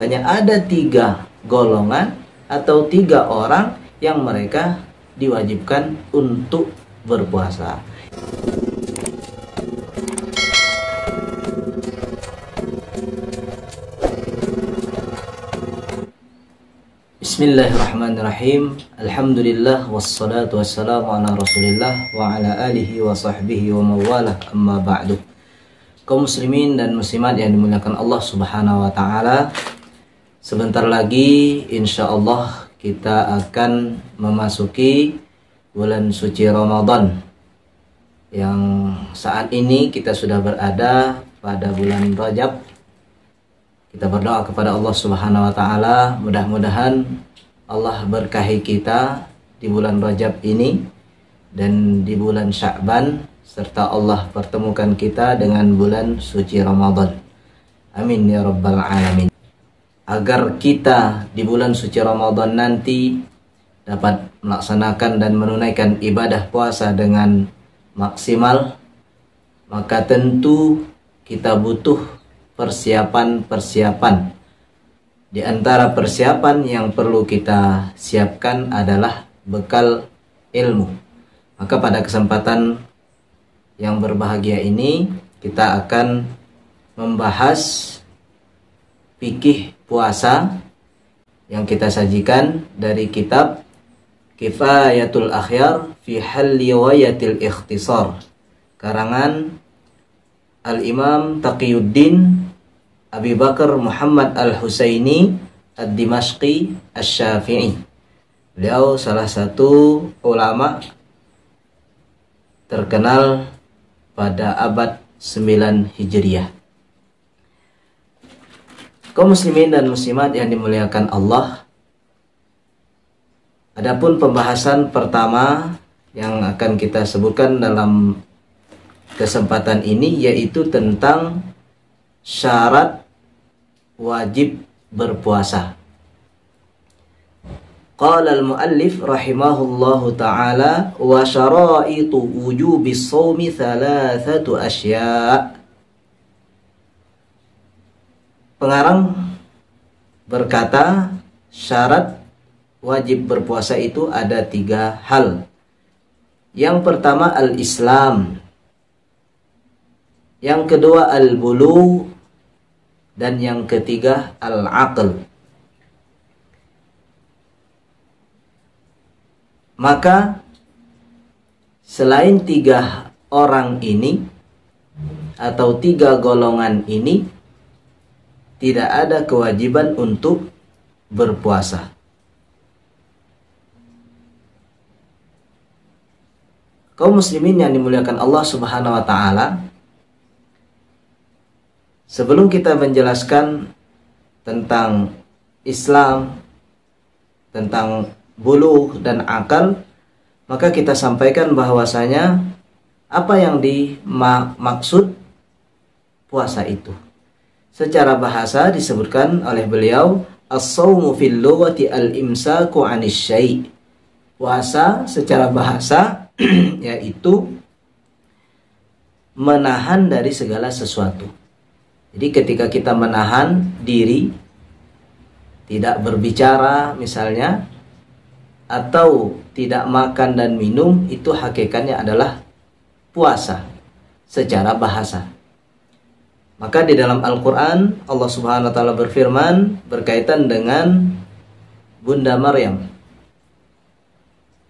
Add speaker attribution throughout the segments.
Speaker 1: Hanya ada 3 golongan atau 3 orang yang mereka diwajibkan untuk berpuasa. Bismillahirrahmanirrahim. Alhamdulillah wassalatu wassalamu ala Rasulillah wa ala alihi wa sahbihi wa mawalah, amma ba'du. Kaum muslimin dan muslimat yang dimuliakan Allah Subhanahu wa taala, sebentar lagi insyaallah kita akan memasuki bulan suci Ramadan. Yang saat ini kita sudah berada pada bulan Rajab. Kita berdoa kepada Allah Subhanahu wa taala, mudah-mudahan Allah berkahi kita di bulan Rajab ini dan di bulan Sya'ban, serta Allah pertemukan kita dengan bulan suci Ramadan. Amin ya rabbal alamin. Agar kita di bulan suci Ramadan nanti dapat melaksanakan dan menunaikan ibadah puasa dengan maksimal, maka tentu kita butuh persiapan-persiapan. Di antara persiapan yang perlu kita siapkan adalah bekal ilmu. Maka pada kesempatan yang berbahagia ini kita akan membahas fikih puasa yang kita sajikan dari kitab Kifayatul Akhyar fi Halli Wayatil Ikhtisar, karangan Al-Imam Taqiyuddin Abi Bakar Muhammad Al-Husaini Ad-Dimashqi Asy-Syafi'i. Beliau salah satu ulama terkenal pada abad 9 Hijriah. Kaum muslimin dan muslimat yang dimuliakan Allah, adapun pembahasan pertama yang akan kita sebutkan dalam kesempatan ini yaitu tentang syarat wajib berpuasa. Qala al-muallif rahimahullahu ta'ala wa syara'itu wujubis shaumi thalathatu asya'. Pengarang berkata syarat wajib berpuasa itu ada 3 hal. Yang pertama al-Islam, yang kedua al-bulu, dan yang ketiga al-aql. Maka selain 3 orang ini atau 3 golongan ini, tidak ada kewajiban untuk berpuasa. Kaum muslimin yang dimuliakan Allah Subhanahu wa taala, sebelum kita menjelaskan tentang Islam, tentang bulughh dan akal, maka kita sampaikan bahwasanya apa yang dimaksud puasa itu. Secara bahasa disebutkan oleh beliau, as-shaumu fil lughati al-imsaku 'anis syai'. Puasa secara bahasa yaitu menahan dari segala sesuatu. Jadi ketika kita menahan diri, tidak berbicara misalnya, atau tidak makan dan minum, itu hakikatnya adalah puasa secara bahasa. Maka di dalam Al-Quran Allah Subhanahu wa ta'ala berfirman berkaitan dengan Bunda Maryam.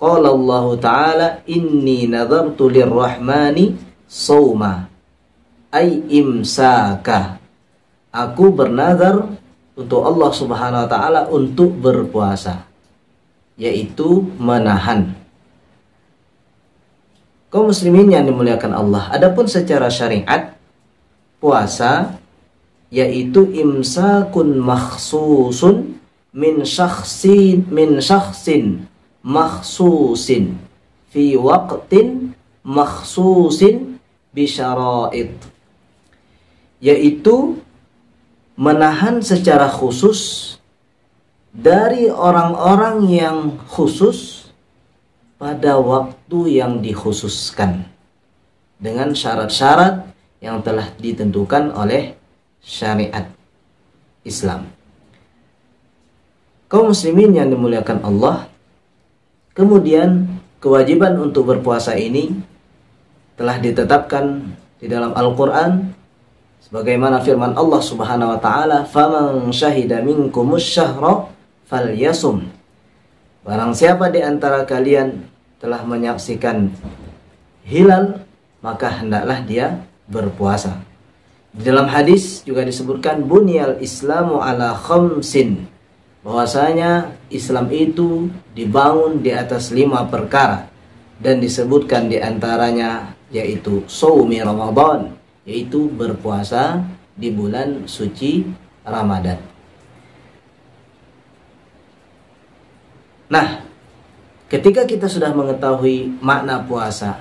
Speaker 1: Qala Allah ta'ala inni nadhartu lirrahmani shauma ay imsaka. Aku bernazar untuk Allah Subhanahu wa taala untuk berpuasa, yaitu menahan. Kaum muslimin yang dimuliakan Allah, adapun secara syariat puasa yaitu imsakun makhsusun min syakhsin makhsusin fi waqtin makhsusin bi syara'id, yaitu menahan secara khusus dari orang-orang yang khusus pada waktu yang dikhususkan dengan syarat-syarat yang telah ditentukan oleh syariat Islam. Kaum muslimin yang dimuliakan Allah, kemudian kewajiban untuk berpuasa ini telah ditetapkan di dalam Al-Quran sebagaimana firman Allah Subhanahu wa taala, "Faman syahida minkumus syahra falyasum." Barang siapa di antara kalian telah menyaksikan hilal, maka hendaklah dia berpuasa. Di dalam hadis juga disebutkan bunyal Islamu ala khamsin, bahwasanya Islam itu dibangun di atas 5 perkara, dan disebutkan di antaranya yaitu shaumi Ramadan, yaitu berpuasa di bulan suci Ramadan. Nah, ketika kita sudah mengetahui makna puasa,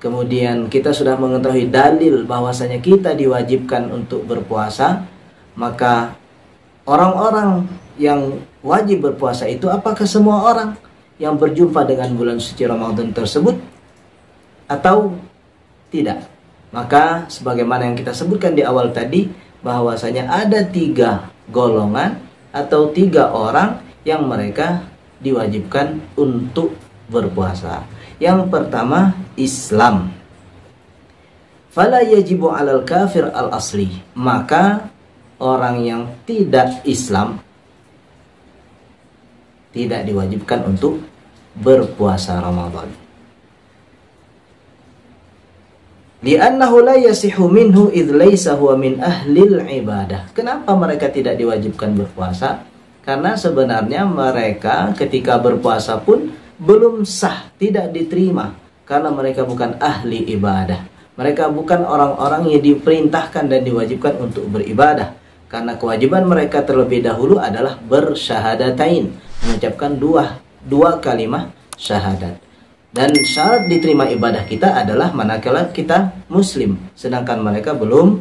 Speaker 1: kemudian kita sudah mengetahui dalil bahwasanya kita diwajibkan untuk berpuasa, maka orang-orang yang wajib berpuasa itu apakah semua orang yang berjumpa dengan bulan suci Ramadan tersebut atau tidak? Maka sebagaimana yang kita sebutkan di awal tadi, bahwasanya ada 3 golongan atau 3 orang yang mereka diwajibkan untuk berpuasa. Yang pertama, Islam. Fala yajibu 'alal kafir al-asli. Maka orang yang tidak Islam tidak diwajibkan untuk berpuasa Ramadan. Li'annahu la yasihu minhu idh laysa huwa min ahlil ibadah. Kenapa mereka tidak diwajibkan berpuasa? Karena sebenarnya mereka ketika berpuasa pun belum sah, tidak diterima, karena mereka bukan ahli ibadah. Mereka bukan orang-orang yang diperintahkan dan diwajibkan untuk beribadah, karena kewajiban mereka terlebih dahulu adalah bersyahadatain, mengucapkan dua kalimat syahadat. Dan syarat diterima ibadah kita adalah manakala kita muslim, sedangkan mereka belum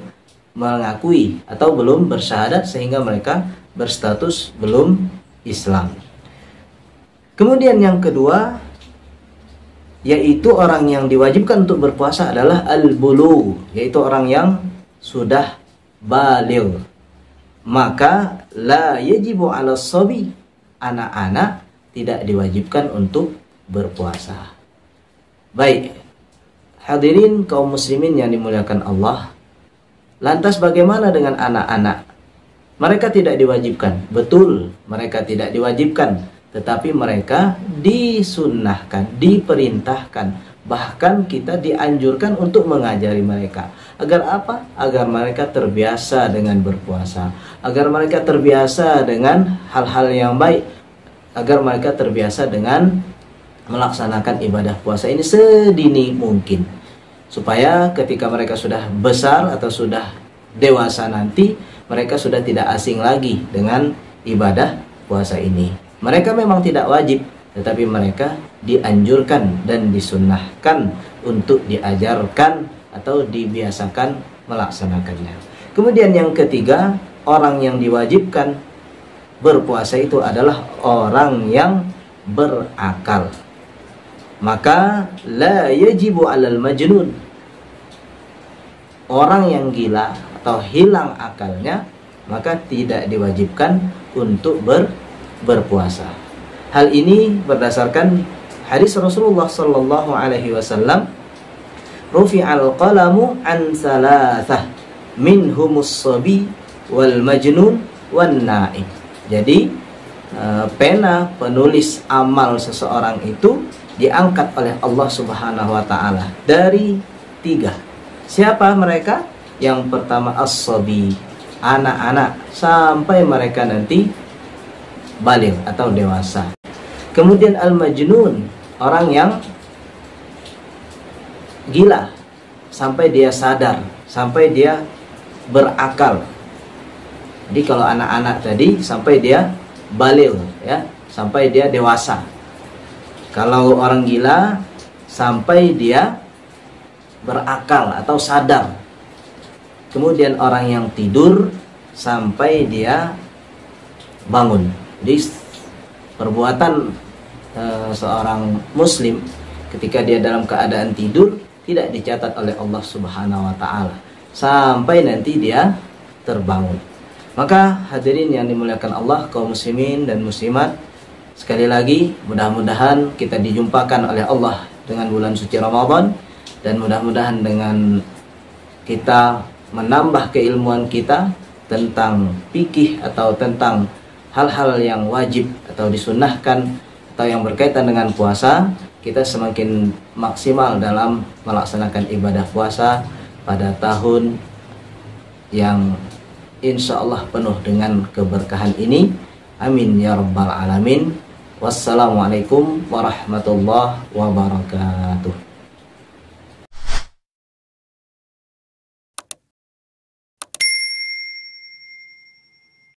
Speaker 1: mengakui atau belum bersyahadat, sehingga mereka berstatus belum Islam. Kemudian yang kedua, yaitu orang yang diwajibkan untuk berpuasa adalah al-bulugh, yaitu orang yang sudah baligh. Maka la yajibu 'ala shabi, anak-anak tidak diwajibkan untuk berpuasa. Baik, hadirin kaum muslimin yang dimuliakan Allah, lantas bagaimana dengan anak-anak? Mereka tidak diwajibkan. Betul, mereka tidak diwajibkan, tetapi mereka disunnahkan, diperintahkan, bahkan kita dianjurkan untuk mengajari mereka. Agar apa? Agar mereka terbiasa dengan berpuasa, agar mereka terbiasa dengan hal-hal yang baik, agar mereka terbiasa dengan melaksanakan ibadah puasa ini sedini mungkin, supaya ketika mereka sudah besar atau sudah dewasa nanti, mereka sudah tidak asing lagi dengan ibadah puasa ini. Mereka memang tidak wajib, tetapi mereka dianjurkan dan disunnahkan untuk diajarkan atau dibiasakan melaksanakannya. Kemudian yang ketiga, orang yang diwajibkan berpuasa itu adalah orang yang berakal. Maka la yajibu 'alal majnun, orang yang gila atau hilang akalnya, maka tidak diwajibkan untuk berpuasa. Hal ini berdasarkan hadis Rasulullah sallallahu alaihi wasallam, rufi'al qalamu an thalathah minhumus sabi wal majnun wan na'im. Jadi pena penulis amal seseorang itu diangkat oleh Allah Subhanahu wa taala dari 3. Siapa mereka? Yang pertama as-sabi, anak-anak, sampai mereka nanti baligh atau dewasa. Kemudian al-majnun, orang yang gila sampai dia sadar, sampai dia berakal. Jadi kalau anak-anak tadi sampai dia baligh, ya, sampai dia dewasa. Kalau orang gila sampai dia berakal atau sadar. Kemudian orang yang tidur sampai dia bangun. Jadi perbuatan seorang muslim ketika dia dalam keadaan tidur tidak dicatat oleh Allah Subhanahu wa taala sampai nanti dia terbangun. Maka hadirin yang dimuliakan Allah, kaum muslimin dan muslimat, sekali lagi mudah-mudahan kita dijumpakan oleh Allah dengan bulan suci Ramadan, dan mudah-mudahan dengan kita menambah keilmuan kita tentang fikih atau tentang hal-hal yang wajib atau disunnahkan atau yang berkaitan dengan puasa, kita semakin maksimal dalam melaksanakan ibadah puasa pada tahun yang insya Allah penuh dengan keberkahan ini. Amin ya rabbal alamin. Wassalamualaikum warahmatullahi wabarakatuh.